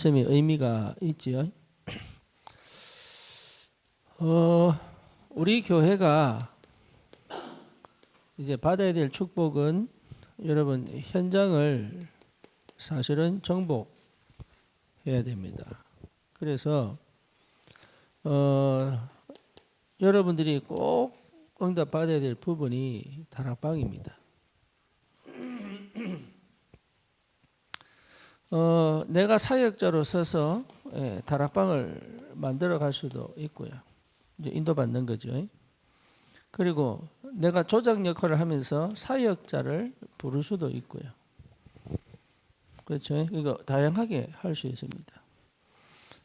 말씀이 의미가 있지요. 우리 교회가 이제 받아야 될 축복은 여러분 현장을 사실은 정복해야 됩니다. 그래서 여러분들이 꼭 응답 받아야 될 부분이 다락방입니다. 내가 사역자로 서서 다락방을 만들어 갈 수도 있고요. 이제 인도받는 거죠. 그리고 내가 조장 역할을 하면서 사역자를 부를 수도 있고요. 그렇죠? 이거 다양하게 할 수 있습니다.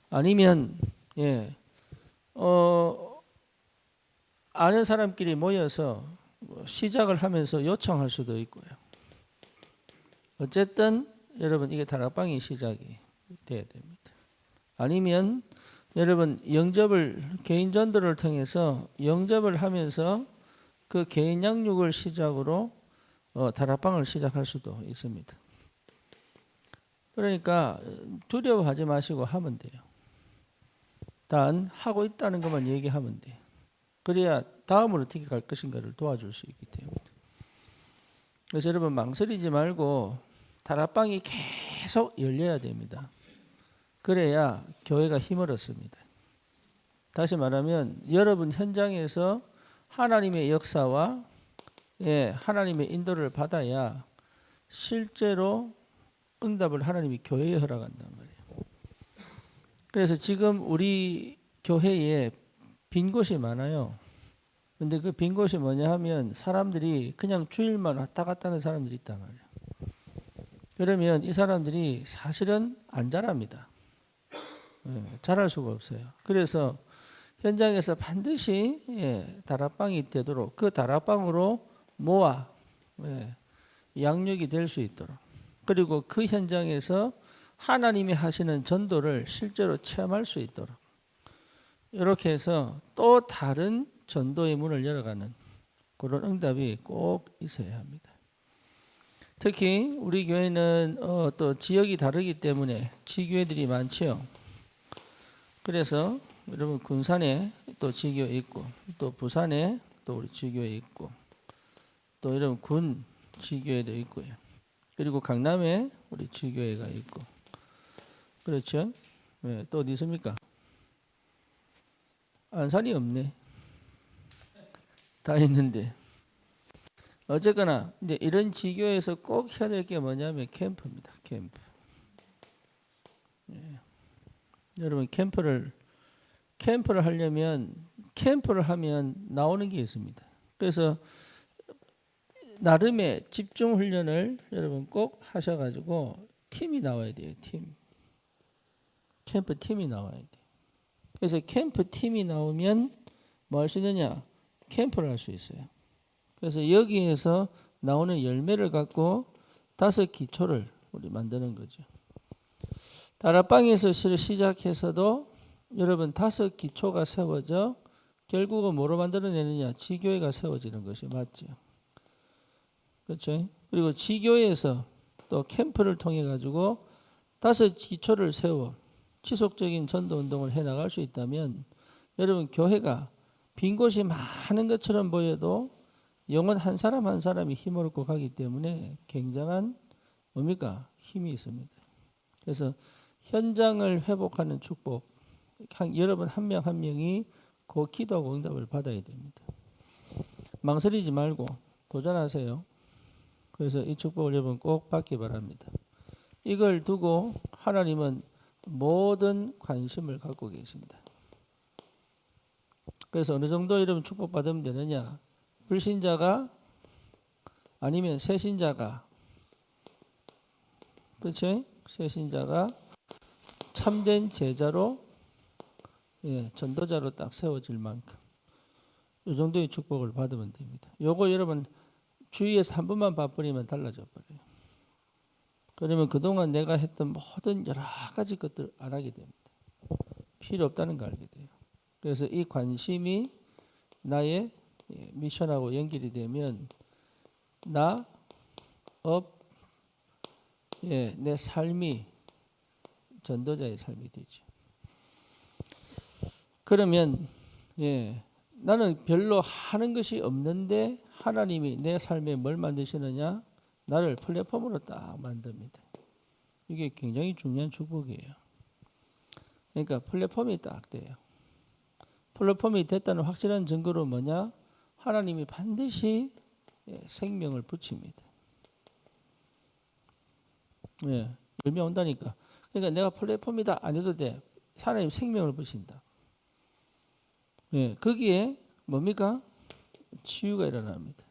아니면 아는 사람끼리 모여서 시작을 하면서 요청할 수도 있고요. 어쨌든 여러분 이게 다락방이 시작이 돼야 됩니다. 아니면 여러분 개인 전도를 통해서 영접을 하면서 그 개인 양육을 시작으로 다락방을 시작할 수도 있습니다. 그러니까 두려워하지 마시고 하면 돼요. 단 하고 있다는 것만 얘기하면 돼요. 그래야 다음으로 어떻게 갈 것인가를 도와줄 수 있기 때문에. 그래서 여러분 망설이지 말고 다락방이 계속 열려야 됩니다. 그래야 교회가 힘을 얻습니다. 다시 말하면 여러분 현장에서 하나님의 역사와 하나님의 인도를 받아야 실제로 응답을 하나님이 교회에 허락한단 말이에요. 그래서 지금 우리 교회에 빈 곳이 많아요. 근데 그 빈 곳이 뭐냐 하면 사람들이 그냥 주일만 왔다 갔다 하는 사람들이 있단 말이에요. 그러면 이 사람들이 사실은 안 자랍니다. 잘할 수가 없어요. 그래서 현장에서 반드시 다락방이 되도록 그 다락방으로 모아 양육이 될 수 있도록, 그리고 그 현장에서 하나님이 하시는 전도를 실제로 체험할 수 있도록, 이렇게 해서 또 다른 전도의 문을 열어가는 그런 응답이 꼭 있어야 합니다. 특히 우리 교회는 또 지역이 다르기 때문에 지교회들이 많지요. 그래서 여러분 군산에 또 지교회 있고, 또 부산에 또 우리 지교회 있고, 또 여러분 군 지교회도 있고요. 그리고 강남에 우리 지교회가 있고, 그렇죠? 또 어디 있습니까? 안산이 없네. 다 있는데. 어쨌거나 이제 이런 지교에서 꼭 해야 될 게 뭐냐면 캠프입니다. 캠프. 여러분 캠프를 하면 나오는 게 있습니다. 그래서 나름의 집중 훈련을 여러분 꼭 하셔가지고 팀이 나와야 돼요. 캠프 팀이 나와야 돼요. 그래서 캠프 팀이 나오면 뭐 할 수 있느냐? 캠프를 할 수 있어요. 그래서 여기에서 나오는 열매를 갖고 5 기초를 우리 만드는 거죠. 다락방에서 시작해서도 여러분 5 기초가 세워져 결국은 뭐로 만들어내느냐? 지교회가 세워지는 것이 맞죠. 그렇죠? 그리고 지교회에서 또 캠프를 통해 가지고 5 기초를 세워 지속적인 전도 운동을 해나갈 수 있다면 여러분 교회가 빈 곳이 많은 것처럼 보여도 영혼 한 사람 한 사람이 힘을 얻고 가기 때문에 굉장한 뭡니까? 힘이 있습니다. 그래서 현장을 회복하는 축복, 여러분 한 명 한 명이 그 기도하고 응답을 받아야 됩니다. 망설이지 말고 도전하세요. 그래서 이 축복을 여러분 꼭 받기 바랍니다. 이걸 두고 하나님은 모든 관심을 갖고 계십니다. 그래서 어느 정도 여러분 축복받으면 되느냐? 불신자가 아니면 새신자가, 그렇죠? 새신자가 참된 제자로 전도자로 딱 세워질 만큼 이 정도의 축복을 받으면 됩니다. 요거 여러분 주위에서 한 번만 봐버리면 달라져 버려요. 그러면 그동안 내가 했던 모든 여러 가지 것들 안 하게 됩니다. 필요 없다는 걸 알게 돼요. 그래서 이 관심이 나의 미션하고 연결이 되면 내 삶이 전도자의 삶이 되죠. 그러면 나는 별로 하는 것이 없는데 하나님이 내 삶에 뭘 만드시느냐? 나를 플랫폼으로 딱 만듭니다. 이게 굉장히 중요한 축복이에요. 그러니까 플랫폼이 딱 돼요. 플랫폼이 됐다는 확실한 증거로 뭐냐? 하나님이 반드시 생명을 붙입니다. 열매 온다니까. 그러니까 내가 플랫폼이다 안 해도 돼. 하나님 생명을 붙인다. 거기에 뭡니까? 치유가 일어납니다.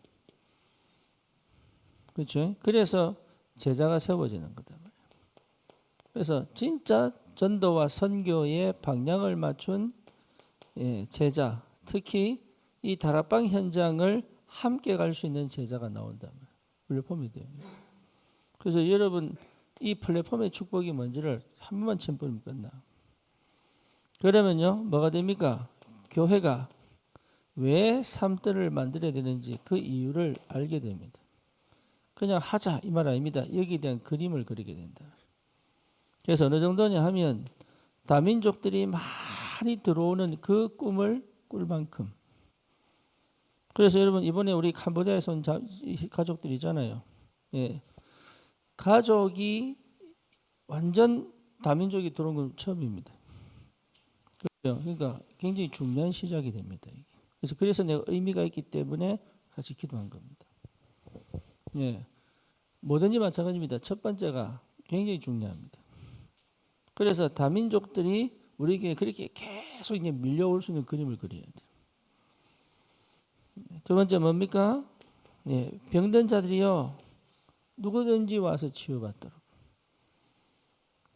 그렇죠? 그래서 제자가 세워지는 거다. 그래서 진짜 전도와 선교의 방향을 맞춘 제자, 특히 이 다락방 현장을 함께 갈 수 있는 제자가 나온다면 플랫폼이 돼요. 그래서 여러분 이 플랫폼의 축복이 뭔지를 한 번만 짚으면 끝나. 그러면요 뭐가 됩니까? 교회가 왜 삶들을 만들어야 되는지 그 이유를 알게 됩니다. 그냥 하자 이 말 아닙니다. 여기에 대한 그림을 그리게 된다. 그래서 어느 정도냐 하면 다민족들이 많이 들어오는 그 꿈을 꿀 만큼. 그래서 여러분 이번에 우리 캄보디아에서 온 가족들 있잖아요. 가족이 완전 다민족이 들어온 건 처음입니다. 그러니까 굉장히 중요한 시작이 됩니다. 그래서 내가 의미가 있기 때문에 같이 기도한 겁니다. 뭐든지 마찬가지입니다. 첫 번째가 굉장히 중요합니다. 그래서 다민족들이 우리에게 그렇게 계속 이제 밀려올 수 있는 그림을 그려야 돼요. 두 번째 뭡니까? 병든 자들이요 누구든지 와서 치유받도록.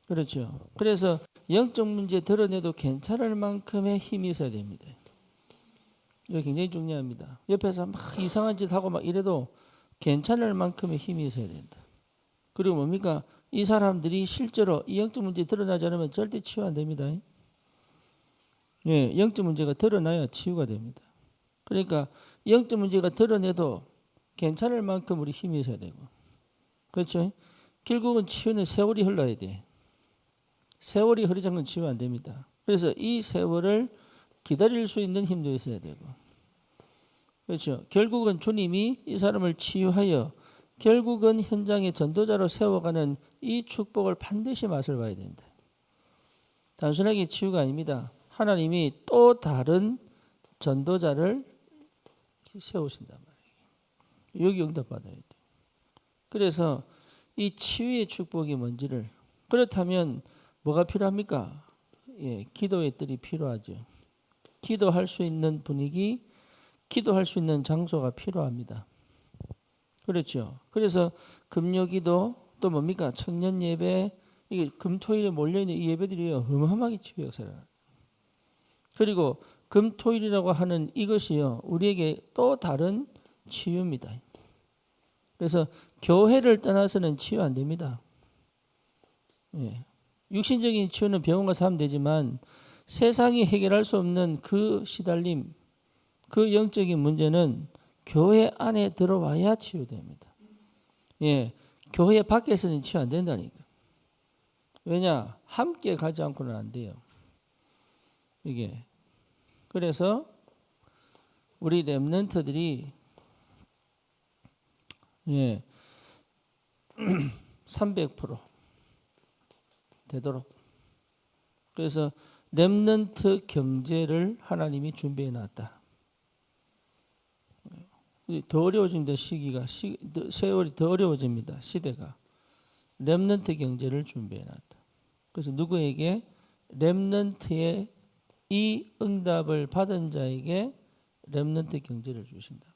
그렇죠. 그래서 영적 문제 드러내도 괜찮을 만큼의 힘이 있어야 됩니다. 이거 굉장히 중요합니다. 옆에서 막 이상한 짓 하고 막 이래도 괜찮을 만큼의 힘이 있어야 된다. 그리고 뭡니까? 이 사람들이 실제로 이 영적 문제 드러나지 않으면 절대 치유 안 됩니다. 영적 문제가 드러나야 치유가 됩니다. 그러니까 영적 문제가 드러내도 괜찮을 만큼 우리 힘이 있어야 되고. 그렇죠? 결국은 치유는 세월이 흘러야 돼. 세월이 흐르지 않으면 치유 안 됩니다. 그래서 이 세월을 기다릴 수 있는 힘도 있어야 되고. 그렇죠? 결국은 주님이 이 사람을 치유하여 결국은 현장의 전도자로 세워가는 이 축복을 반드시 맛을 봐야 된다. 단순하게 치유가 아닙니다. 하나님이 또 다른 전도자를 세우신단 말이에요. 여기 응답받아야 돼요. 그래서 이 치유의 축복이 뭔지를, 그렇다면 뭐가 필요합니까? 기도의 뜰이 필요하죠. 기도할 수 있는 분위기, 기도할 수 있는 장소가 필요합니다. 그렇죠. 그래서 금요기도 또 뭡니까? 청년 예배, 이게 금토일에 몰려있는 이 예배들이 어마어마하게 치유 역사를. 그리고 금토일이라고 하는 이것이요 우리에게 또 다른 치유입니다. 그래서 교회를 떠나서는 치유 안 됩니다. 육신적인 치유는 병원 가서 하면 되지만 세상이 해결할 수 없는 그 시달림, 그 영적인 문제는 교회 안에 들어와야 치유됩니다. 교회 밖에서는 치유 안 된다니까. 왜냐? 함께 가지 않고는 안 돼요. 이게. 그래서 우리 렘넌트들이 300% 되도록. 그래서 렘넌트 경제를 하나님이 준비해 놨다. 더 어려워집니다. 세월이 더 어려워집니다. 시대가. 렘넌트 경제를 준비해 놨다. 그래서 누구에게? 렘넌트의 이 응답을 받은 자에게 렘넌트 경제를 주신다.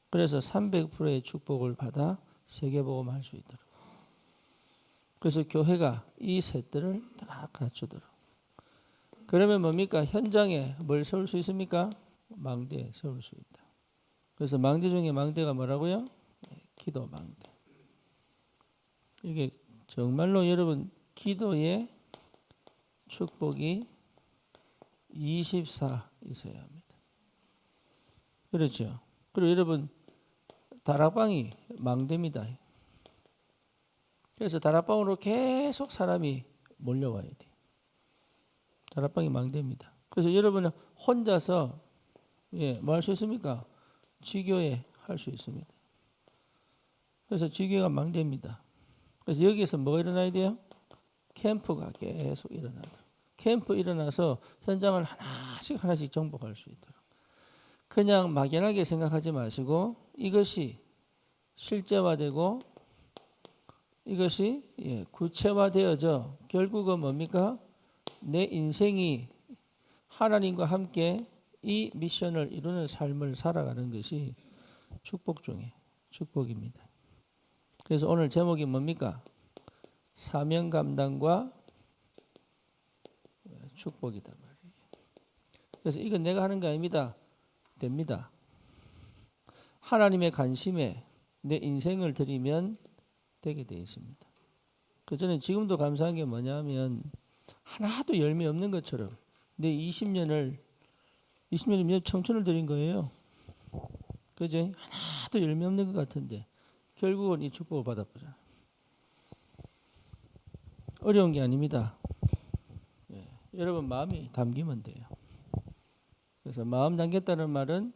그래서 300%의 축복을 받아 세계복음 할 수 있도록. 그래서 교회가 이 셋들을 다 갖추도록. 그러면 뭡니까? 현장에 뭘 세울 수 있습니까? 망대 세울 수 있다. 그래서 망대 중에 망대가 뭐라고요? 기도 망대. 이게 정말로 여러분 기도의 축복이 24 있어야 합니다. 그렇죠. 그리고 여러분 다락방이 망대입니다. 그래서 다락방으로 계속 사람이 몰려와야 돼. 다락방이 망됩니다. 그래서 여러분은 혼자서 뭐 할 수 있습니까? 지교회 할 수 있습니다. 그래서 지교회가 망됩니다. 그래서 여기에서 뭐가 일어나야 돼요? 캠프가 계속 일어나다. 캠프 일어나서 현장을 하나씩 정복할 수 있도록. 그냥 막연하게 생각하지 마시고 이것이 실제화되고 이것이 구체화되어져 결국은 뭡니까? 내 인생이 하나님과 함께 이 미션을 이루는 삶을 살아가는 것이 축복 중에 축복입니다. 그래서 오늘 제목이 뭡니까? 사명 감당과 축복이다 말이에요. 그래서 이건 내가 하는 게 아닙니다. 됩니다. 하나님의 관심에 내 인생을 드리면 되게 되어 있습니다. 그 저는 지금도 감사한 게 뭐냐면 하나도 열매 없는 것처럼 내 20년이면 청춘을 드린 거예요. 그죠? 하나도 열매 없는 것 같은데 결국은 이 축복을 받아보자. 어려운 게 아닙니다. 여러분 마음이 담기면 돼요. 그래서 마음 담겼다는 말은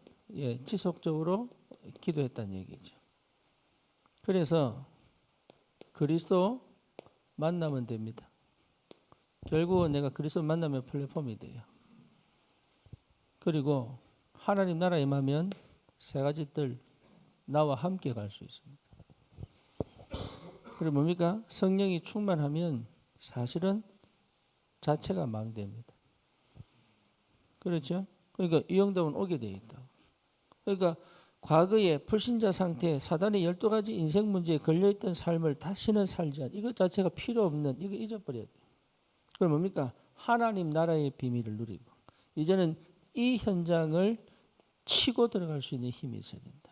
지속적으로 기도했다는 얘기죠. 그래서 그리스도 만나면 됩니다. 결국은 내가 그리스도 만나면 플랫폼이 돼요. 그리고 하나님 나라에 임하면 세 가지 뜰 나와 함께 갈 수 있습니다. 그리고 뭡니까? 성령이 충만하면 사실은 자체가 망됩니다. 그렇죠? 그러니까 이 응답은 오게 되어 있다. 그러니까 과거의 불신자 상태에 사단의 12가지 인생 문제에 걸려있던 삶을 다시는 살지 않는 이것 자체가 필요 없는 이거 잊어버려야 돼요. 그럼 뭡니까? 하나님 나라의 비밀을 누리고 이제는 이 현장을 치고 들어갈 수 있는 힘이 있어야 된다.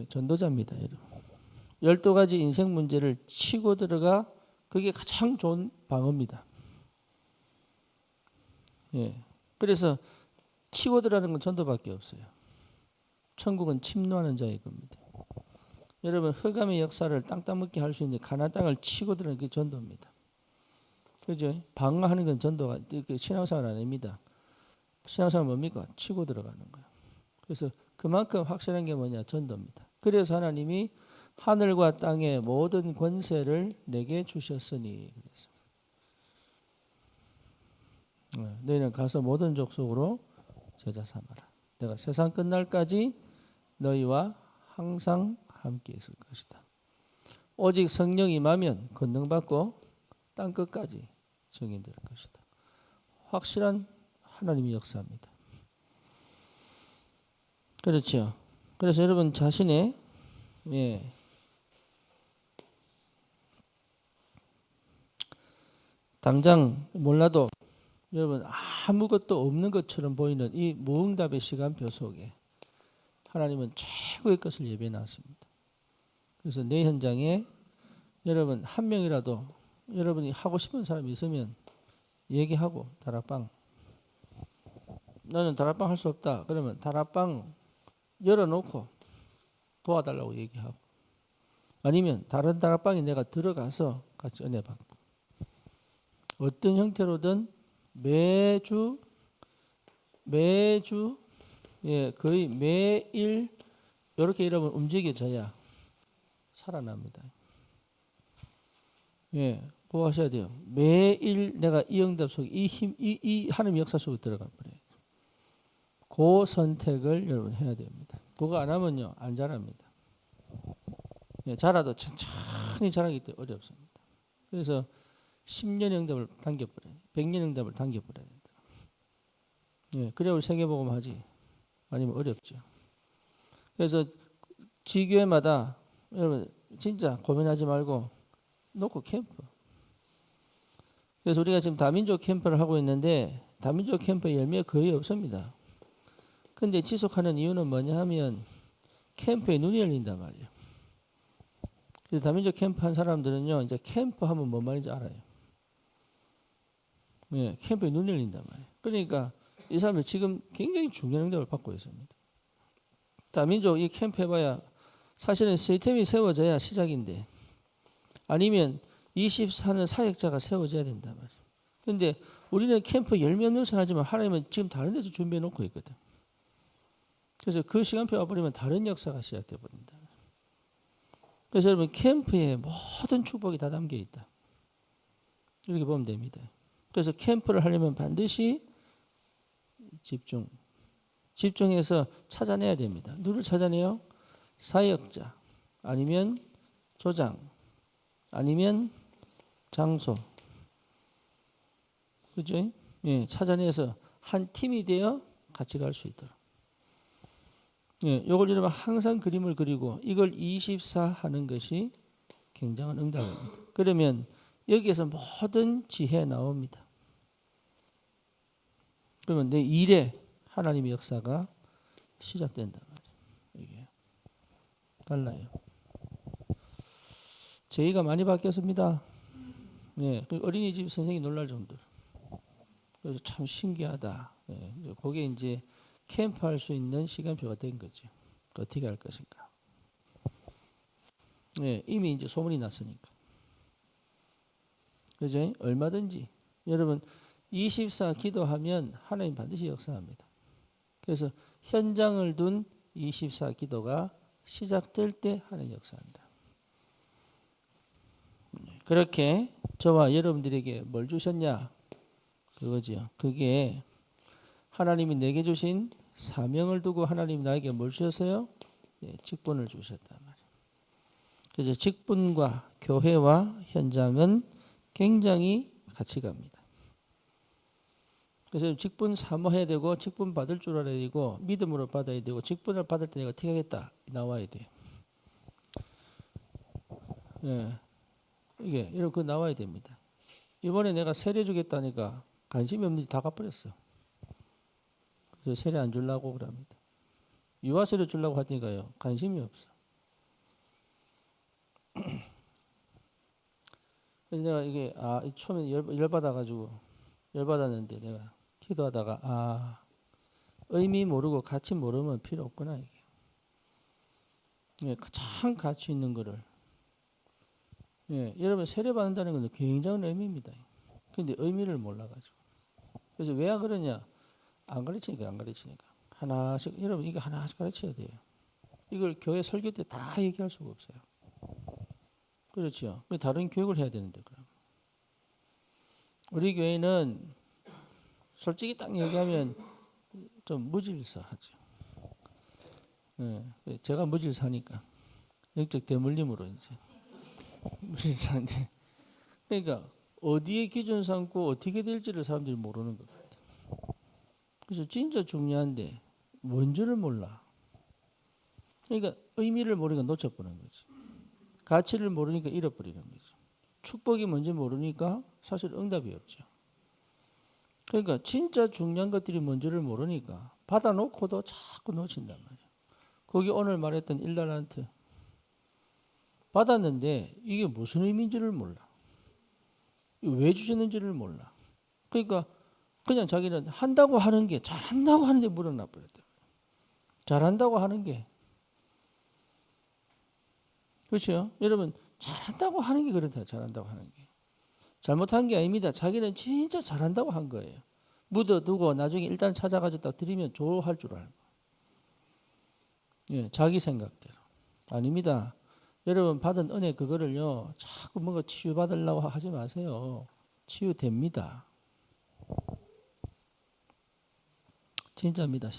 전도자입니다. 여러분. 12가지 인생 문제를 치고 들어가 그게 가장 좋은 방어입니다. 그래서 치고 들어가는 건 전도밖에 없어요. 천국은 침노하는 자의 겁니다. 여러분 흑암의 역사를 땅 따먹게 할 수 있는 가나안 땅을 치고 들어가는 게 전도입니다. 그죠? 방어하는 건 전도가 신앙생활 아닙니다. 신앙생활 뭡니까? 치고 들어가는 거예요. 그래서 그만큼 확실한 게 뭐냐? 전도입니다. 그래서 하나님이 하늘과 땅의 모든 권세를 내게 주셨으니 그랬습니다. 너희는 가서 모든 족속으로 제자 삼아라. 내가 세상 끝날까지 너희와 항상 함께 있을 것이다. 오직 성령이 임하면 권능받고 땅 끝까지 증인될 것이다. 확실한 하나님의 역사입니다. 그렇죠. 그래서 여러분 자신의 당장 몰라도 여러분 아무것도 없는 것처럼 보이는 이 무응답의 시간표 속에 하나님은 최고의 것을 예배해 놨습니다. 그래서 내 현장에 여러분 한 명이라도 여러분이 하고 싶은 사람이 있으면 얘기하고 다락방 나는 다락방 할 수 없다. 그러면 다락방 열어놓고 도와달라고 얘기하고 아니면 다른 다락방에 내가 들어가서 같이 은혜 받고 어떤 형태로든 매주 거의 매일 이렇게 여러분 움직여져야 살아납니다. 그거 하셔야 돼요. 매일 내가 이 응답 속에 이 하나님의 역사 속에 들어가 버려요. 그 선택을 여러분 해야 됩니다. 그거 안 하면요 안 자랍니다. 자라도 천천히 자라기 때문에 어렵습니다. 그래서 10년 응답을 당겨버려요. 100년 응답을 당겨버려야 된다. 그래야 우리 세계복음 하지. 아니면 어렵죠. 그래서 지교회마다 여러분 진짜 고민하지 말고 놓고 캠프. 그래서 우리가 지금 다민족 캠프를 하고 있는데 다민족 캠프에 열매가 거의 없습니다. 근데 지속하는 이유는 뭐냐 하면 캠프에 눈이 열린단 말이에요. 그래서 다민족 캠프 한 사람들은요 이제 캠프 하면 뭔 말인지 알아요. 캠프에 눈이 열린단 말이에요. 그러니까 이 사람들 지금 굉장히 중요한 응답을 받고 있습니다. 다민족 이 캠프 해봐야 사실은 시스템이 세워져야 시작인데 아니면 24는 사역자가 세워져야 된단 말이에요. 근데 우리는 캠프 10몇 명씩 하지만 하나님은 지금 다른 데서 준비해 놓고 있거든. 그래서 그 시간표 와버리면 다른 역사가 시작돼 버린다. 그래서 여러분 캠프에 모든 축복이 다 담겨 있다. 이렇게 보면 됩니다. 그래서 캠프를 하려면 반드시 집중해서 찾아내야 됩니다. 누를 찾아내요? 사역자, 아니면 조장, 아니면 장소. 그죠? 예, 찾아내서 한 팀이 되어 같이 갈 수 있도록. 예, 요걸 여러분 항상 그림을 그리고 이걸 24 하는 것이 굉장한 응답입니다. 그러면 여기에서 모든 지혜 나옵니다. 그러면 내 일에 하나님의 역사가 시작된단 말이에요. 이게 달라요. 제의가 많이 바뀌었습니다. 예, 어린이집 선생님이 놀랄 정도로. 그래서 참 신기하다. 예, 그게 이제 캠프할 수 있는 시간표가 된 거죠. 어떻게 할 것인가. 예, 이미 이제 소문이 났으니까. 그죠? 얼마든지. 여러분, 24 기도하면 하나님 반드시 역사합니다. 그래서 현장을 둔 24 기도가 시작될 때 하나님 역사합니다. 그렇게 저와 여러분들에게 뭘 주셨냐? 그거죠. 그게 하나님이 내게 주신 사명을 두고 하나님이 나에게 뭘 주셨어요? 예, 직분을 주셨단 말이에요. 그래서 직분과 교회와 현장은 굉장히 같이 갑니다. 그래서 직분 사모해야 되고 직분 받을 줄 알아야 되고 믿음으로 받아야 되고 직분을 받을 때 내가 어떻게 하겠다 나와야 돼요. 예, 이게 이렇게 나와야 됩니다. 이번에 내가 세례 주겠다니까 관심이 없는지 다 갚아버렸어. 그래서 세례 안 주려고 그럽니다. 유아세례 주려고 하니까요 관심이 없어. 그래서 내가 이게 처음에 열받았는데 내가 기도하다가 의미 모르고 가치 모르면 필요 없구나 이게. 예, 참 가치 있는 거를. 예, 여러분 세례 받는다는 건 굉장한 의미입니다. 근데 의미를 몰라가지고. 그래서 왜 그러냐? 안 가르치니까. 하나씩 여러분 이거 하나씩 가르쳐야 돼요. 이걸 교회 설교 때 다 얘기할 수가 없어요. 그렇죠. 다른 교육을 해야 되는데 그럼. 우리 교회는 솔직히 딱 얘기하면 좀 무질서하죠. 예, 제가 무질서하니까 영적 대물림으로 이제 무질서한데. 그러니까 어디에 기준 삼고 어떻게 될지를 사람들이 모르는 것 같아요. 그래서 진짜 중요한데 뭔지를 몰라. 그러니까 의미를 모르니까 놓쳐버리는 거지. 가치를 모르니까 잃어버리는 거죠. 축복이 뭔지 모르니까 사실 응답이 없죠. 그러니까 진짜 중요한 것들이 뭔지를 모르니까 받아놓고도 자꾸 놓친단 말이에요. 거기 오늘 말했던 1달란트 받았는데 이게 무슨 의미인지를 몰라. 왜 주셨는지를 몰라. 그러니까 그냥 자기는 한다고 하는 게 잘한다고 하는데 물어나 버렸대. 잘한다고 하는 게 그렇죠? 여러분 잘한다고 하는 게 그렇다. 잘한다고 하는 게 잘못한 게 아닙니다. 자기는 진짜 잘한다고 한 거예요. 묻어두고 나중에 일단 찾아가서 딱 드리면 좋아할 줄 알고. 예, 자기 생각대로. 아닙니다. 여러분 받은 은혜 그거를요 자꾸 뭔가 치유받으려고 하지 마세요. 치유됩니다. 진짜입니다.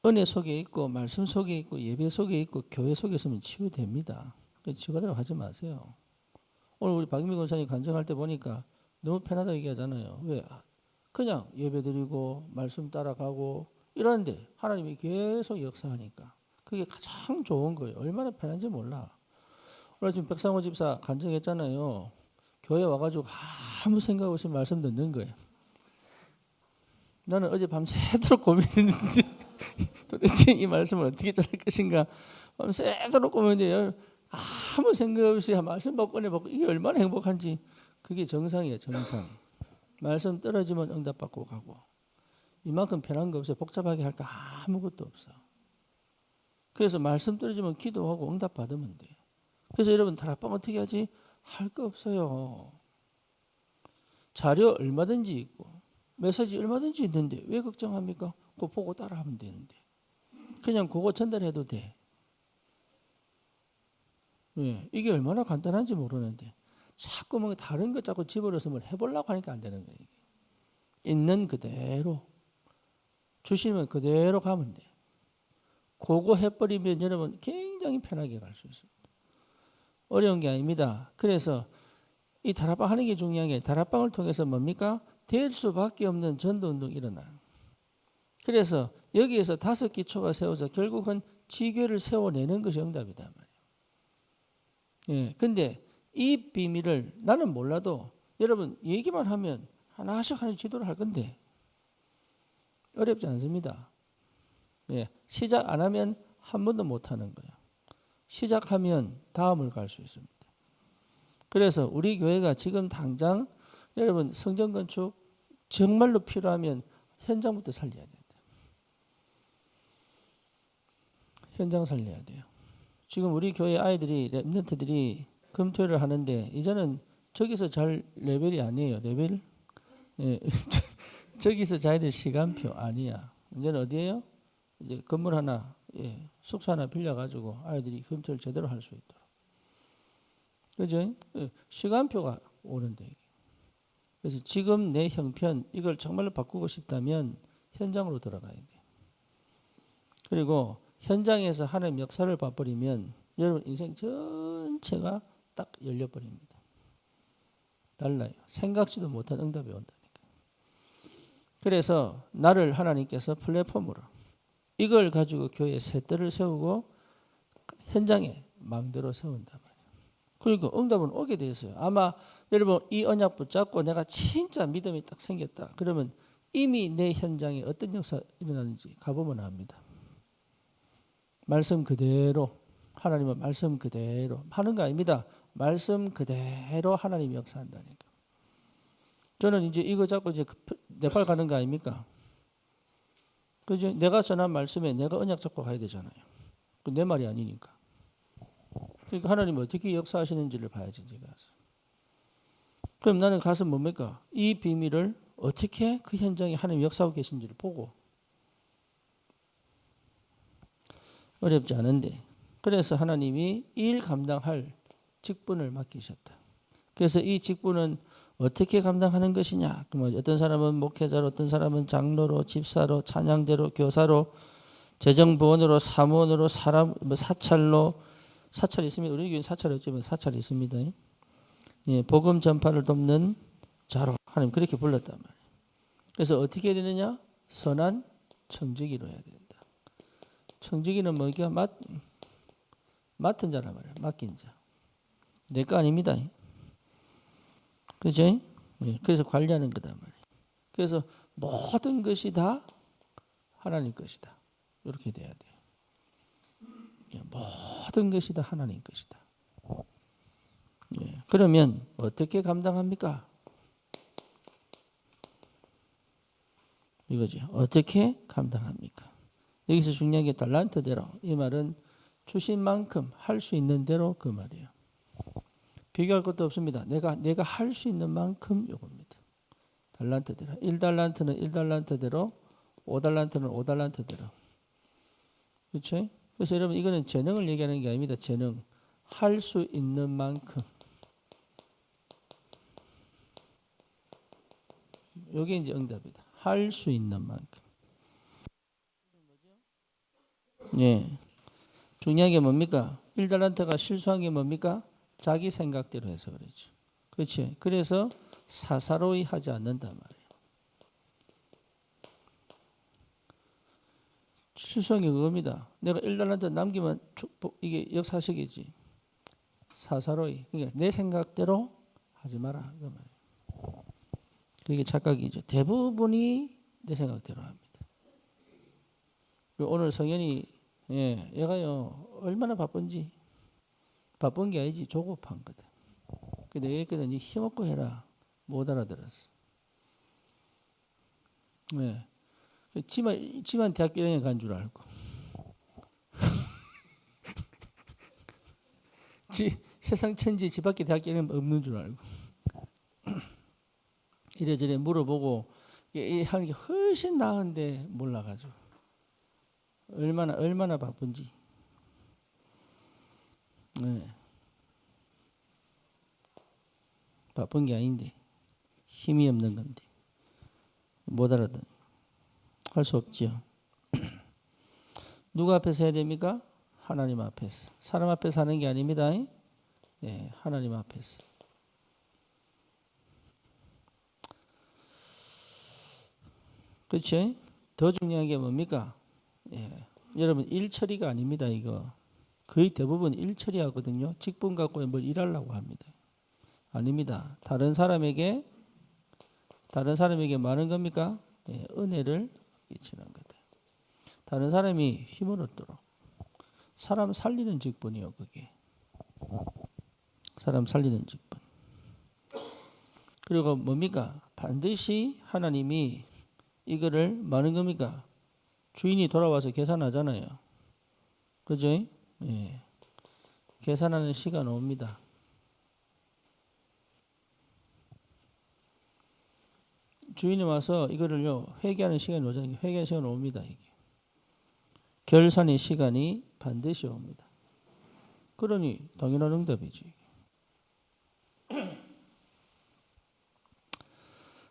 은혜 속에 있고 말씀 속에 있고 예배 속에 있고 교회 속에 있으면 치유됩니다. 치유받으려고 하지 마세요. 오늘 우리 박인미 권사님 간증할 때 보니까 너무 편하다고 얘기하잖아요. 왜? 그냥 예배 드리고 말씀 따라가고 이러는데 하나님이 계속 역사하니까 그게 가장 좋은 거예요. 얼마나 편한지 몰라. 오늘 지금 백상호 집사 간증했잖아요. 교회 와가지고 아무 생각 없이 말씀 듣는 거예요. 나는 어제 밤새도록 고민했는데 도대체 이 말씀을 어떻게 전할 것인가 밤새도록 고민했는데 아무 생각 없이 말씀 몇 번에 받고 이게 얼마나 행복한지. 그게 정상이에요. 정상. 말씀 떨어지면 응답받고 가고 이만큼 편한 거 없어요. 복잡하게 할 거 아무것도 없어. 그래서 말씀 떨어지면 기도하고 응답받으면 돼. 그래서 여러분 다락방 어떻게 하지? 할 거 없어요. 자료 얼마든지 있고 메시지 얼마든지 있는데 왜 걱정합니까? 그거 보고 따라하면 되는데 그냥 그거 전달해도 돼. 예, 이게 얼마나 간단한지 모르는데 자꾸 뭐 다른 거 자꾸 집어넣어서 뭘 해보려고 하니까 안 되는 거예요. 있는 그대로 주시면 그대로 가면 돼. 그거 해버리면 여러분 굉장히 편하게 갈 수 있습니다. 어려운 게 아닙니다. 그래서 이 다락방 하는 게 중요한 게 다락방을 통해서 뭡니까? 될 수밖에 없는 전도운동이 일어나요. 그래서 여기에서 5기초가 세워서 결국은 지교를 세워내는 것이 응답이다 말이에요. 예, 근데 이 비밀을 나는 몰라도 여러분 얘기만 하면 하나씩 하는 지도를 할 건데 어렵지 않습니다. 예, 시작 안 하면 한 번도 못 하는 거예요. 시작하면 다음을 갈 수 있습니다. 그래서 우리 교회가 지금 당장 여러분 성전 건축 정말로 필요하면 현장부터 살려야 돼요. 현장 살려야 돼요. 지금 우리 교회 아이들이 랩런트들이 금토일을 하는데 이제는 저기서 잘 레벨이 아니에요. 레벨? 예. 저기서 자기들 시간표 아니야. 이제는 어디에요? 이제 건물 하나, 예, 숙소 하나 빌려가지고 아이들이 금토일 제대로 할 수 있도록. 그죠? 예. 시간표가 오는데. 그래서 지금 내 형편 이걸 정말로 바꾸고 싶다면 현장으로 들어가야 돼. 그리고 현장에서 하나님 역사를 봐버리면 여러분 인생 전체가 딱 열려버립니다. 달라요. 생각지도 못한 응답이 온다니까. 그래서 나를 하나님께서 플랫폼으로 이걸 가지고 교회에 셋들을 세우고 현장에 망대로 세운단 말이에요. 그러니까 응답은 오게 돼 있어요. 아마 여러분 이 언약 붙잡고 내가 진짜 믿음이 딱 생겼다. 그러면 이미 내 현장에 어떤 역사가 일어나는지 가보면 압니다. 말씀 그대로 하나님은 말씀 그대로 하는 거 아닙니다. 말씀 그대로 하나님이 역사한다니까. 저는 이제 이거 잡고 이제 네팔 가는 거 아닙니까? 그죠? 내가 전한 말씀에 내가 언약 잡고 가야 되잖아요. 내 말이 아니니까. 그러니까 하나님이 어떻게 역사하시는지를 봐야지 이제 가서. 그럼 나는 가서 뭡니까? 이 비밀을 어떻게 그 현장에 하나님 역사하고 계신지를 보고. 어렵지 않은데. 그래서 하나님이 일 감당할 직분을 맡기셨다. 그래서 이 직분은 어떻게 감당하는 것이냐? 그러면 어떤 사람은 목회자로, 어떤 사람은 장로로, 집사로, 찬양대로, 교사로, 재정부원으로, 사무원으로, 사람 사찰로, 사찰 있으면 우리 교회는 사찰이 없지만 사찰이 있습니다. 예, 복음 전파를 돕는 자로 하나님 그렇게 불렀단 말이에요. 그래서 어떻게 해야 되느냐? 선한 청지기로 해야 된다. 청지기는 뭐가 맡은 자란 말이에요. 맡긴 자. 내 거 아닙니다. 그죠? 예, 그래서 관리하는 거단 말이에요. 그래서 모든 것이 다 하나님 것이다. 이렇게 돼야 돼요. 모든 것이 다 하나님 것이다. 예, 그러면 어떻게 감당합니까? 이거죠. 어떻게 감당합니까? 여기서 중요한 게 달란트대로. 이 말은 주신 만큼 할 수 있는 대로 그 말이에요. 비교할 것도 없습니다. 내가 할 수 있는 만큼 요겁니다. 달란트대로. 1달란트는 1달란트대로, 5달란트는 5달란트대로. 그렇죠? 그래서 여러분 이거는 재능을 얘기하는 게 아닙니다. 재능. 할 수 있는 만큼. 요게 이제 응답이다. 할 수 있는 만큼. 예. 중요한 게 뭡니까? 1달란트가 실수한 게 뭡니까? 자기 생각대로 해서 그렇죠. 그렇지. 그래서 사사로이 하지 않는단 말이에요. 실수한 게 그겁니다. 내가 1달란트 남기면 이게 역사식이지. 사사로이. 그러니까 내 생각대로 하지 마라. 그 말이에요. 그게 착각이죠. 대부분이 내 생각대로 합니다. 오늘 성현이 얘가요 얼마나 바쁜지 바쁜 게 아니지 조급한 거다. 내가 했거든. 힘없고 해라. 못 알아들었어. 네. 지만 대학교 1학년 간 줄 알고 세상 천지 집 밖에 대학교는 없는 줄 알고 이래저래 물어보고 하는 게 훨씬 나은데 몰라가지고 얼마나 바쁜지. 네. 바쁜 게 아닌데 힘이 없는 건데 못 알아듣는 할 수 없지요. 누구 앞에서 해야 됩니까? 하나님 앞에서. 사람 앞에서 하는 게 아닙니다. 네, 하나님 앞에서. 그렇죠? 더 중요한 게 뭡니까? 예. 여러분 일 처리가 아닙니다. 이거 거의 대부분 일 처리하거든요. 직분 갖고 뭘 일하려고 합니다. 아닙니다. 다른 사람에게 많은 겁니까? 예, 은혜를 끼치는 거다. 다른 사람이 힘을 얻도록 사람 살리는 직분이요. 그게 사람 살리는 직분. 그리고 뭡니까? 반드시 하나님이 이거를 많은 겁니까? 주인이 돌아와서 계산하잖아요. 그죠? 예. 계산하는 시간 옵니다. 주인이 와서 이거를요 회개하는 시간이 오잖아요. 회개하는 시간 옵니다. 이게 결산의 시간이 반드시 옵니다. 그러니 당연한 응답이지.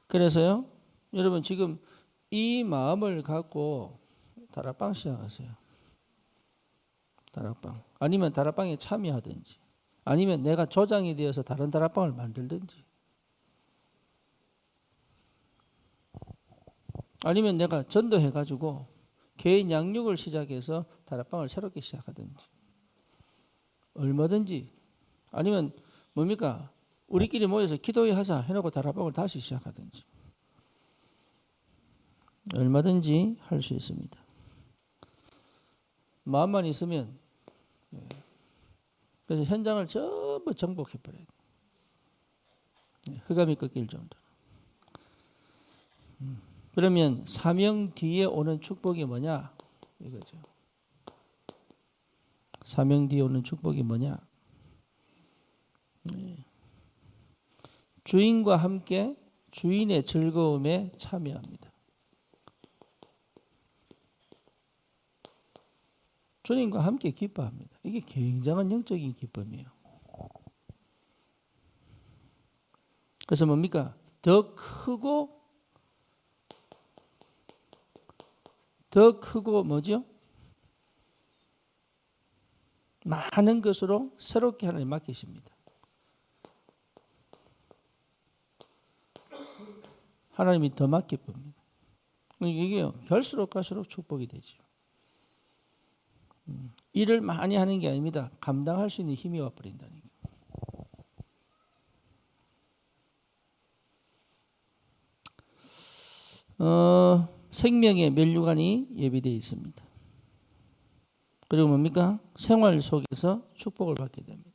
그래서요 여러분 지금 이 마음을 갖고 다락방 시작하세요. 다락방 아니면 다락방에 참여하든지 아니면 내가 조장이 되어서 다른 다락방을 만들든지 아니면 내가 전도해가지고 개인 양육을 시작해서 다락방을 새롭게 시작하든지 얼마든지 아니면 뭡니까 우리끼리 모여서 기도회 하자 해놓고 다락방을 다시 시작하든지 얼마든지 할 수 있습니다. 마음만 있으면. 그래서 현장을 전부 정복해버려요. 흑암이 꺾일 정도로. 그러면 사명 뒤에 오는 축복이 뭐냐? 이거죠. 사명 뒤에 오는 축복이 뭐냐? 주인과 함께 주인의 즐거움에 참여합니다. 주님과 함께 기뻐합니다. 이게 굉장한 영적인 기쁨이에요. 그래서 뭡니까? 더 크고 뭐죠? 많은 것으로 새롭게 하나님 맡기십니다. 하나님이 더 맡기쁩니다. 이게요, 갈수록 축복이 되죠. 일을 많이 하는 게 아닙니다. 감당할 수 있는 힘이 와버린다니까. 생명의 면류관이 예비되어 있습니다. 그리고 뭡니까? 생활 속에서 축복을 받게 됩니다.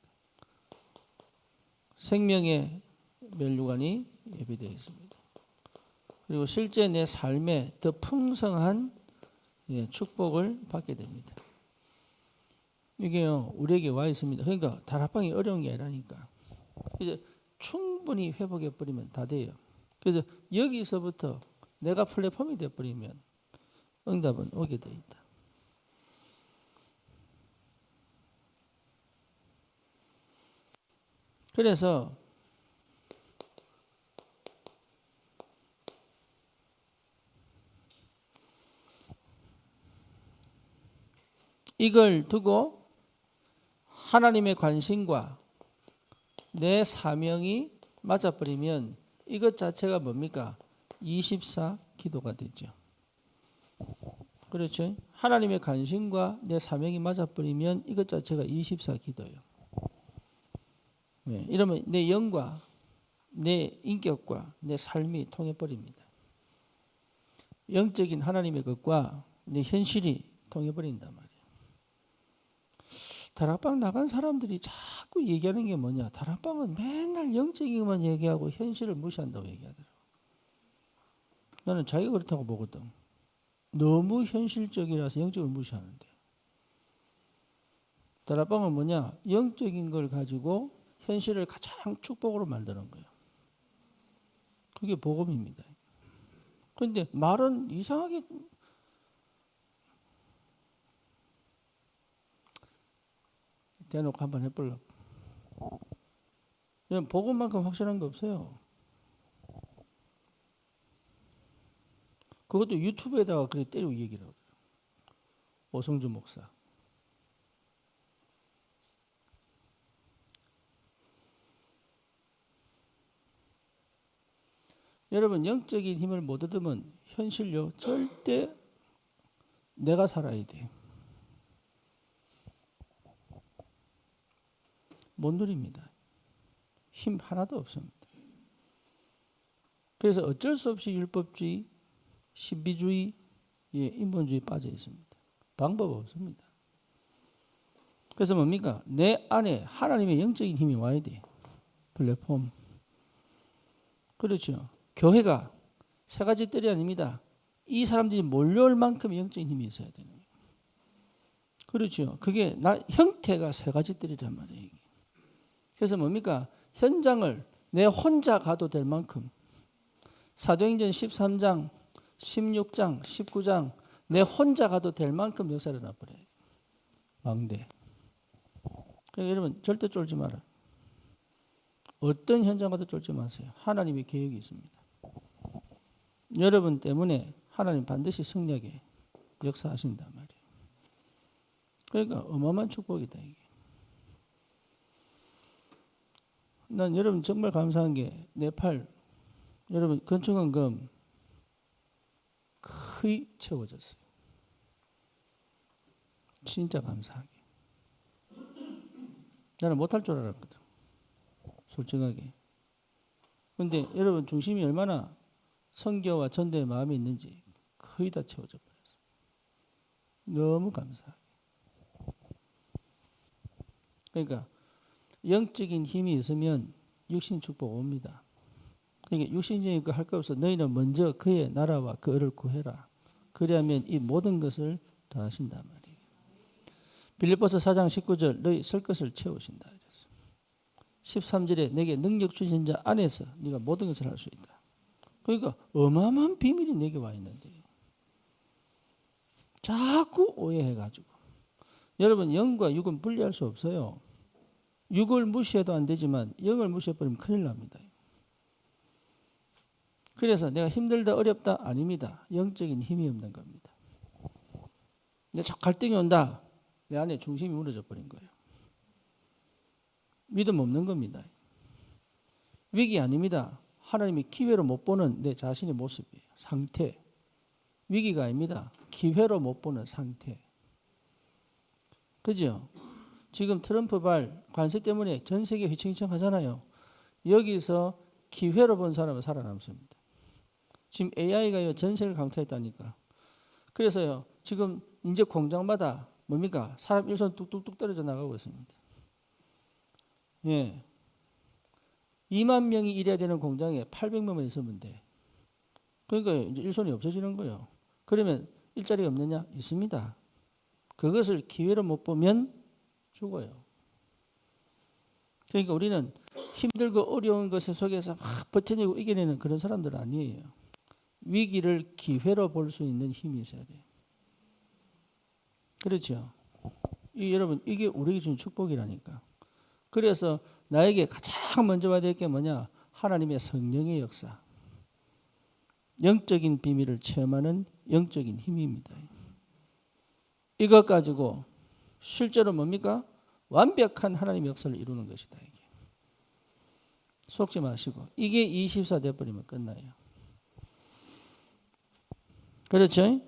생명의 면류관이 예비되어 있습니다. 그리고 실제 내 삶에 더 풍성한 축복을 받게 됩니다. 이게요 우리에게 와 있습니다. 그러니까 다락방이 어려운 게 아니라니까. 이제 충분히 회복해 버리면 다 돼요. 그래서 여기서부터 내가 플랫폼이 돼 버리면 응답은 오게 돼 있다. 그래서 이걸 두고 하나님의 관심과 내 사명이 맞아버리면 이것 자체가 뭡니까? 24 기도가 되죠. 그렇죠? 하나님의 관심과 내 사명이 맞아버리면 이것 자체가 24 기도예요. 네, 이러면 내 영과 내 인격과 내 삶이 통해버립니다. 영적인 하나님의 것과 내 현실이 통해버린단 말이에요. 다락방 나간 사람들이 자꾸 얘기하는 게 뭐냐? 다락방은 맨날 영적인 것만 얘기하고 현실을 무시한다고 얘기하더라고. 나는 자기가 그렇다고 보거든. 너무 현실적이라서 영적을 무시하는데. 다락방은 뭐냐? 영적인 걸 가지고 현실을 가장 축복으로 만드는 거예요. 그게 복음입니다. 그런데 말은 이상하게 대놓고 한번 해보려고. 복음만큼 확실한 게 없어요. 그것도 유튜브에다가 그렇게 때리고 얘기를 하더라고요. 오성주 목사. 여러분 영적인 힘을 못 얻으면 현실요 절대 내가 살아야 돼. 못 누립니다. 힘 하나도 없습니다. 그래서 어쩔 수 없이 율법주의, 신비주의, 인본주의 빠져 있습니다. 방법 없습니다. 그래서 뭡니까? 내 안에 하나님의 영적인 힘이 와야 돼. 플랫폼. 그렇죠. 교회가 세 가지 뜰이 아닙니다. 이 사람들이 몰려올 만큼 영적인 힘이 있어야 되는 거예요. 그렇죠. 그게 형태가 세 가지 뜰이란 말이에요. 이게. 그래서 뭡니까? 현장을 내 혼자 가도 될 만큼 사도행전 13장, 16장, 19장 내 혼자 가도 될 만큼 역사를 나버려요. 망대. 그러니까 여러분 절대 쫄지 마라. 어떤 현장 가도 쫄지 마세요. 하나님의 계획이 있습니다. 여러분 때문에 하나님 반드시 승리하게 역사하신단 말이에요. 그러니까 어마어마한 축복이다 이게. 난 여러분 정말 감사한 게 내 팔 여러분 건축원금 거의 채워졌어요. 진짜 감사하게. 나는 못할 줄 알았거든. 솔직하게. 그런데 여러분 중심이 얼마나 선교와 전도의 마음이 있는지 거의 다 채워져 버렸어요. 너무 감사하게. 그러니까 영적인 힘이 있으면 육신 축복 옵니다. 그러니까 육신적인 거 할 거 없어. 너희는 먼저 그의 나라와 그 의를 구해라. 그리하면 이 모든 것을 더하신단 말이에요. 빌립보서 4장 19절 너희 쓸 것을 채우신다. 13절에 내게 능력 주신 자 안에서 네가 모든 것을 할 수 있다. 그러니까 어마어마한 비밀이 내게 와 있는데 자꾸 오해해가지고 여러분 영과 육은 분리할 수 없어요. 육을 무시해도 안 되지만 영을 무시해버리면 큰일 납니다. 그래서 내가 힘들다 어렵다 아닙니다. 영적인 힘이 없는 겁니다. 근데 자꾸 갈등이 온다. 내 안에 중심이 무너져 버린 거예요. 믿음 없는 겁니다. 위기 아닙니다. 하나님이 기회로 못 보는 내 자신의 모습이에요. 상태. 위기가 아닙니다. 기회로 못 보는 상태. 그죠? 지금 트럼프발 관세 때문에 전 세계 휘청휘청 하잖아요. 여기서 기회로 본 사람은 살아남습니다. 지금 AI가 전 세계를 강타했다니까. 그래서요, 지금 이제 공장마다 뭡니까? 사람 일손 뚝뚝뚝 떨어져 나가고 있습니다. 예. 2만 명이 일해야 되는 공장에 800명만 있으면 돼. 그러니까 이제 일손이 없어지는 거예요. 그러면 일자리가 없느냐? 있습니다. 그것을 기회로 못 보면 죽어요. 그러니까 우리는 힘들고 어려운 것 속에서 막 버텨내고 이겨내는 그런 사람들은 아니에요. 위기를 기회로 볼 수 있는 힘이 있어야 돼요. 그렇죠? 여러분 이게 우리에게 주는 축복이라니까. 그래서 나에게 가장 먼저 와야 될 게 뭐냐? 하나님의 성령의 역사. 영적인 비밀을 체험하는 영적인 힘입니다. 이것 가지고 실제로 뭡니까? 완벽한 하나님의 역사를 이루는 것이다. 이게. 속지 마시고 이게 24 돼버리면 끝나요. 그렇죠?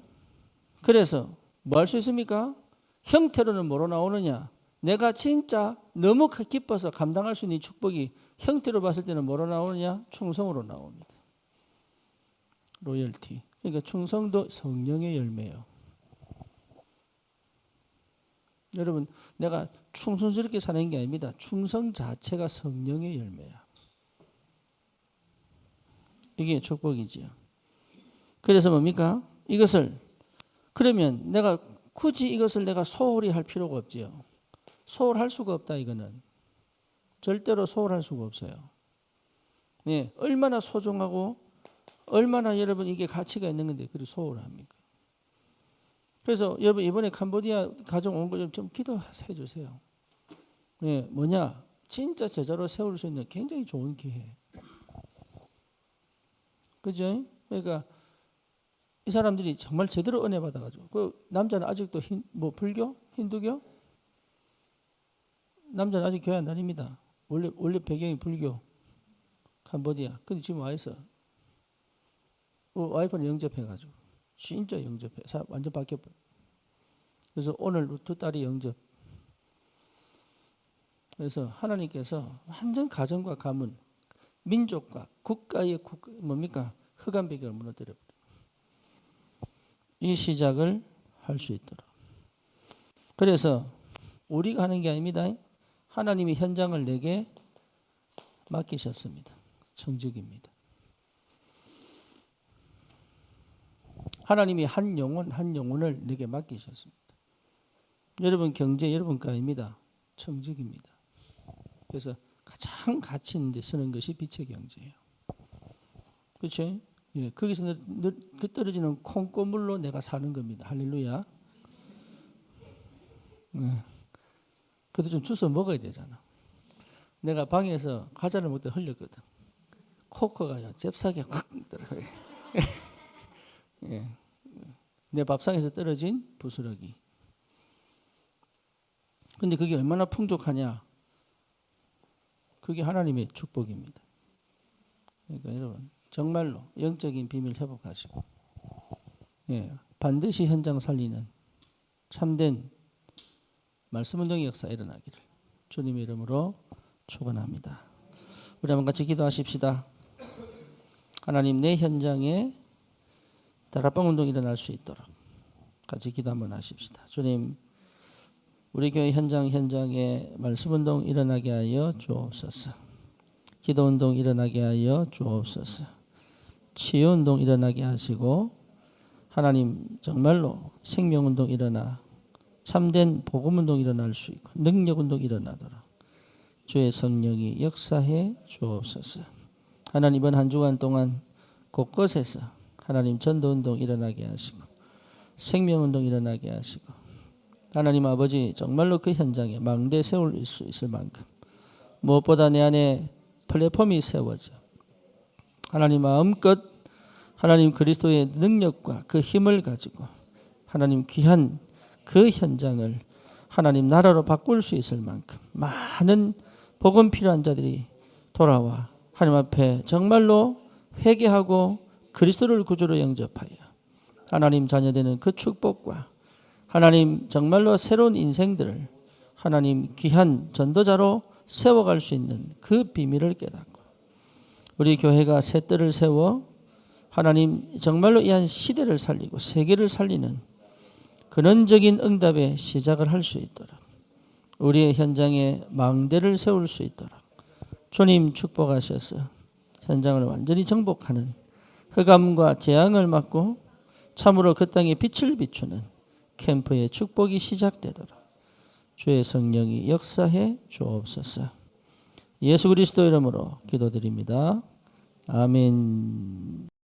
그래서 뭐 할 수 있습니까? 형태로는 뭐로 나오느냐? 내가 진짜 너무 기뻐서 감당할 수 있는 축복이 형태로 봤을 때는 뭐로 나오느냐? 충성으로 나옵니다. 로열티. 그러니까 충성도 성령의 열매예요. 여러분 내가 충성스럽게 사는 게 아닙니다. 충성 자체가 성령의 열매야. 이게 축복이지요. 그래서 뭡니까? 이것을 그러면 내가 굳이 이것을 내가 소홀히 할 필요가 없지요. 소홀할 수가 없다. 이거는 절대로 소홀할 수가 없어요. 예, 얼마나 소중하고 얼마나 여러분 이게 가치가 있는 건데 그리 소홀합니까? 그래서 여러분 이번에 캄보디아 가정 온 거 좀 기도해 주세요. 예, 뭐냐? 진짜 제자로 세울 수 있는 굉장히 좋은 기회. 그죠? 그러니까 이 사람들이 정말 제대로 은혜 받아가지고 그 남자는 아직도 불교, 힌두교, 남자는 아직 교회 안 다닙니다. 원래 배경이 불교, 캄보디아. 근데 지금 와 있어. 와이프는 영접해가지고 진짜 영접해. 완전 바뀌어버려. 그래서 오늘 두 딸이 영접. 그래서 하나님께서 완전 가정과 가문, 민족과 국가의 뭡니까? 흑암 배경을 무너뜨려버려. 이 시작을 할 수 있도록. 그래서 우리가 하는 게 아닙니다. 하나님이 현장을 내게 맡기셨습니다. 청직입니다. 하나님이 한 영혼을 내게 맡기셨습니다. 여러분 경제 여러분 거 아닙니다. 청직입니다. 그래서 가장 가치 있는 데 쓰는 것이 빛의 경제예요. 그렇죠? 예, 거기서 그 떨어지는 콩고물로 내가 사는 겁니다. 할렐루야. 예. 그래도 좀 주워 먹어야 되잖아. 내가 방에서 과자를 먹다 흘렸거든. 코코가 잽싸게 확 들어가요. 예. 내 밥상에서 떨어진 부스러기. 근데 그게 얼마나 풍족하냐? 그게 하나님의 축복입니다. 그러니까 여러분 정말로 영적인 비밀 회복하시고, 예, 반드시 현장 살리는 참된 말씀 운동의 역사 일어나기를 주님의 이름으로 축원합니다. 우리 한번 같이 기도하십시다. 하나님 내 현장에 다락방 운동이 일어날 수 있도록 같이 기도 한번 하십시다. 주님 우리 교회 현장에 말씀 운동 일어나게 하여 주옵소서. 기도 운동 일어나게 하여 주옵소서. 치유 운동 일어나게 하시고 하나님 정말로 생명 운동 일어나 참된 복음 운동 일어날 수 있고 능력 운동 일어나도록 주의 성령이 역사해 주옵소서. 하나님 이번 한 주간 동안 곳곳에서 하나님 전도 운동 일어나게 하시고 생명 운동 일어나게 하시고 하나님 아버지 정말로 그 현장에 망대 세울 수 있을 만큼 무엇보다 내 안에 플랫폼이 세워져 하나님 마음껏 하나님 그리스도의 능력과 그 힘을 가지고 하나님 귀한 그 현장을 하나님 나라로 바꿀 수 있을 만큼 많은 복음 필요한 자들이 돌아와 하나님 앞에 정말로 회개하고 그리스도를 구주로 영접하여 하나님 자녀되는 그 축복과 하나님 정말로 새로운 인생들을 하나님 귀한 전도자로 세워갈 수 있는 그 비밀을 깨닫고 우리 교회가 새 뜰을 세워 하나님 정말로 이 한 시대를 살리고 세계를 살리는 근원적인 응답의 시작을 할 수 있도록 우리의 현장에 망대를 세울 수 있도록 주님 축복하셔서 현장을 완전히 정복하는 흑암과 재앙을 막고 참으로 그 땅에 빛을 비추는 캠프의 축복이 시작되도록 주의 성령이 역사해 주옵소서. 예수 그리스도 이름으로 기도드립니다. 아멘.